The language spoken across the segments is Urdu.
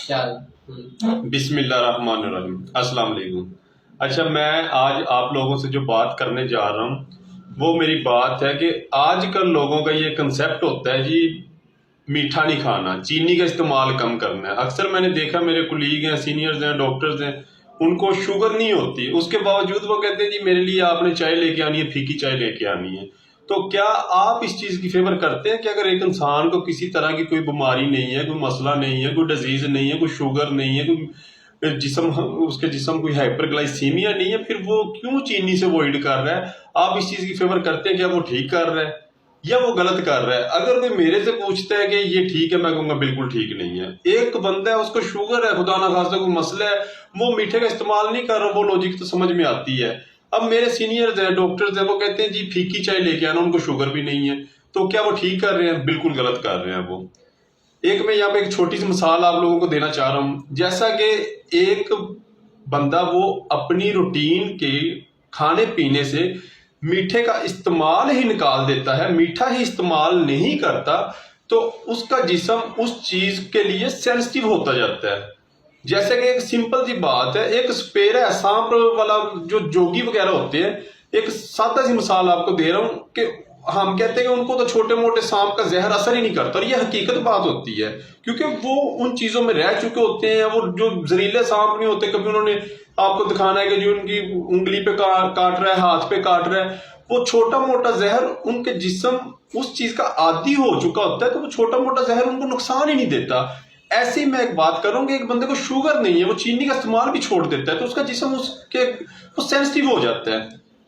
بسم اللہ الرحمن الرحیم، السلام علیکم۔ اچھا، میں آج آپ لوگوں سے جو بات کرنے جا رہا ہوں وہ میری بات ہے کہ آج کل لوگوں کا یہ کنسیپٹ ہوتا ہے جی میٹھا نہیں کھانا، چینی کا استعمال کم کرنا ہے۔ اکثر میں نے دیکھا میرے کولیگ ہیں، سینئرز ہیں، ڈاکٹرز ہیں، ان کو شوگر نہیں ہوتی، اس کے باوجود وہ کہتے ہیں جی میرے لیے آپ نے چائے لے کے آنی ہے، پھیکی چائے لے کے آنی ہے۔ تو کیا آپ اس چیز کی فیور کرتے ہیں کہ اگر ایک انسان کو کسی طرح کی کوئی بیماری نہیں ہے، کوئی مسئلہ نہیں ہے، کوئی ڈیزیز نہیں ہے، کوئی شوگر نہیں ہے، کوئی اس کے جسم کوئی ہائپر گلائسیمیا نہیں ہے، پھر وہ کیوں چینی سے اوائڈ کر رہا ہے؟ آپ اس چیز کی فیور کرتے ہیں کہ وہ ٹھیک کر رہا ہے یا وہ غلط کر رہا ہے؟ اگر کوئی میرے سے پوچھتا ہے کہ یہ ٹھیک ہے، میں کہوں گا بالکل ٹھیک نہیں ہے۔ ایک بندہ ہے، اس کو شوگر ہے، خدا نخواستہ کوئی مسئلہ ہے، وہ میٹھے کا استعمال نہیں کر رہا، وہ لوجک تو سمجھ میں آتی ہے۔ اب میرے سینئرز ہیں، ڈاکٹرز ہیں، وہ کہتے ہیں جی پھیکی چائے لے کے آنا، ان کو شوگر بھی نہیں ہے، تو کیا وہ ٹھیک کر رہے ہیں؟ بالکل غلط کر رہے ہیں وہ۔ ایک میں یہاں پہ ایک چھوٹی سی مثال آپ لوگوں کو دینا چاہ رہا ہوں۔ جیسا کہ ایک بندہ وہ اپنی روٹین کے کھانے پینے سے میٹھے کا استعمال ہی نکال دیتا ہے، میٹھا ہی استعمال نہیں کرتا، تو اس کا جسم اس چیز کے لیے سینسٹیو ہوتا جاتا ہے۔ جیسے کہ ایک سمپل سی بات ہے، ایک سپیر ہے، سانپ والا جو جوگی وغیرہ ہوتے ہیں، ایک سادہ سی مثال آپ کو دے رہا ہوں کہ ہم کہتے ہیں کہ ان کو تو چھوٹے موٹے سانپ کا زہر اثر ہی نہیں کرتا، اور یہ حقیقت بات ہوتی ہے، کیونکہ وہ ان چیزوں میں رہ چکے ہوتے ہیں۔ وہ جو زہریلے سانپ نہیں ہوتے، کبھی انہوں نے آپ کو دکھانا ہے کہ جو ان کی انگلی پہ کاٹ رہا ہے، ہاتھ پہ کاٹ رہا ہے، وہ چھوٹا موٹا زہر ان کے جسم اس چیز کا عادی ہو چکا ہوتا ہے، تو وہ چھوٹا موٹا زہر ان کو نقصان ہی نہیں دیتا۔ ایسے ہی میں ایک بات کروں کہ ایک بندے کو شوگر نہیں ہے، وہ چینی کا استعمال بھی چھوڑ دیتا ہے، تو اس کا جسم وہ سینسٹیو ہو جاتا ہے۔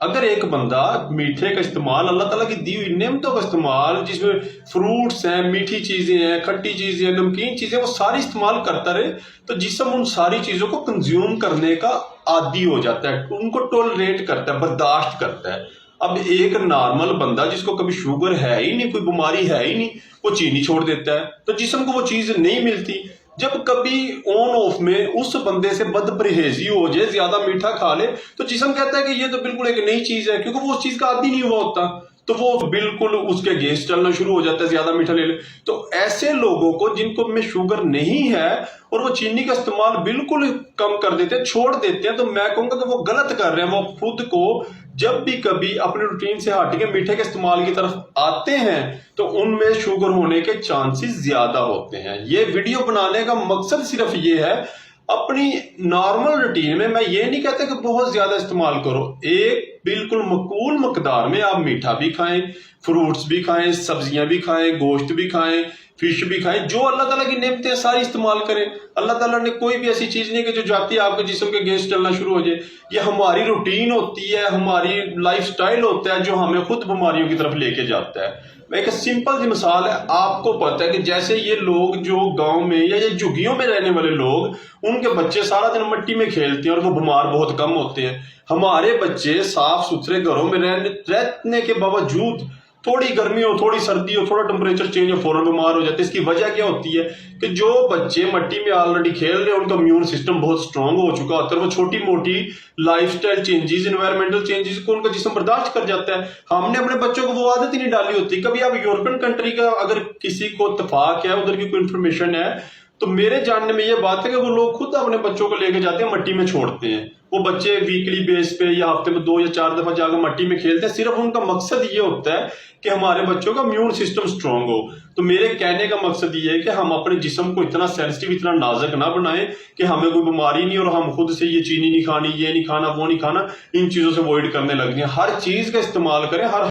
اگر ایک بندہ میٹھے کا استعمال، اللہ تعالیٰ کی دی ہوئی نعمتوں کا استعمال، جس میں فروٹس ہیں، میٹھی چیزیں ہیں، کھٹی چیزیں ہیں، نمکین چیزیں، وہ ساری استعمال کرتا رہے، تو جسم ان ساری چیزوں کو کنزیوم کرنے کا عادی ہو جاتا ہے، ان کو ٹولریٹ کرتا ہے، برداشت کرتا ہے۔ اب ایک نارمل بندہ جس کو کبھی شوگر ہے ہی نہیں، کوئی بیماری ہے ہی نہیں، وہ چینی چھوڑ دیتا ہے، تو جسم کو وہ چیز نہیں ملتی۔ جب کبھی آن آف میں اس بندے سے بد پرہیزی ہو جائے، زیادہ میٹھا کھا لے، تو جسم کہتا ہے کہ یہ تو بالکل ایک نئی چیز ہے، کیونکہ وہ اس چیز کا عادی نہیں ہوا ہوتا، تو وہ بالکل اس کے اگینسٹ چلنا شروع ہو جاتا ہے، زیادہ میٹھا لے لے۔ تو ایسے لوگوں کو جن کو میں شوگر نہیں ہے اور وہ چینی کا استعمال بالکل کم کر دیتے ہیں، چھوڑ دیتے ہیں، تو میں کہوں گا کہ وہ غلط کر رہے ہیں۔ وہ خود کو جب بھی کبھی اپنی روٹین سے ہٹ کے میٹھے کے استعمال کی طرف آتے ہیں تو ان میں شوگر ہونے کے چانسز زیادہ ہوتے ہیں۔ یہ ویڈیو بنانے کا مقصد صرف یہ ہے، اپنی نارمل روٹین میں یہ نہیں کہتا کہ بہت زیادہ استعمال کرو، ایک بالکل معقول مقدار میں آپ میٹھا بھی کھائیں، فروٹس بھی کھائیں، سبزیاں بھی کھائیں، گوشت بھی کھائیں، فش بھی کھائیں، جو اللہ تعالیٰ کی نعمتیں ساری استعمال کریں۔ اللہ تعالیٰ نے کوئی بھی ایسی چیز نہیں کہ جو جاتی ہے آپ کے جسم کے اگینسٹ چلنا شروع ہو جائے۔ یہ ہماری روٹین ہوتی ہے، ہماری لائف سٹائل ہوتا ہے، جو ہمیں خود بیماریوں کی طرف لے کے جاتا ہے۔ ایک سمپل سی مثال ہے، آپ کو پتہ ہے کہ جیسے یہ لوگ جو گاؤں میں یا یہ جھگیوں میں رہنے والے لوگ، ان کے بچے سارا دن مٹی میں کھیلتے ہیں اور وہ بیمار بہت کم ہوتے ہیں۔ ہمارے بچے صاف ستھرے گھروں میں رہنے کے باوجود تھوڑی گرمی ہو، تھوڑی سردی ہو، تھوڑا ٹمپریچر چینج ہو، فوراً بیمار ہو جاتے ہیں۔ اس کی وجہ کیا ہوتی ہے کہ جو بچے مٹی میں آلریڈی کھیل رہے ہیں، ان کا امیون سسٹم بہت سٹرونگ ہو چکا ہوتا ہے، وہ چھوٹی موٹی life style changes, environmental changes کو ان کا جسم برداشت کر جاتا ہے۔ ہم نے اپنے بچوں کو وہ عادت ہی نہیں ڈالی ہوتی۔ کبھی آپ یورپین کنٹری کا اگر کسی کو اتفاق ہے، ادھر کی کوئی انفارمیشن ہے، تو میرے جاننے میں یہ بات ہے کہ وہ لوگ خود اپنے بچوں کو لے کے جاتے ہیں، مٹی میں چھوڑتے ہیں۔ وہ بچے ویکلی بیس پہ یا ہفتے میں 2 یا 4 دفعہ جا کے مٹی میں کھیلتے ہیں، صرف ان کا مقصد یہ ہوتا ہے کہ ہمارے بچوں کا امیون سسٹم سٹرونگ ہو۔ تو میرے کہنے کا مقصد یہ ہے کہ ہم اپنے جسم کو اتنا سینسٹیو، اتنا نازک نہ بنائیں کہ ہمیں کوئی بیماری نہیں اور ہم خود سے یہ چینی نہیں کھانی، یہ نہیں کھانا، وہ نہیں کھانا، ان چیزوں سے اوائڈ کرنے لگ جائیں۔ ہر چیز کا استعمال کریں، ہر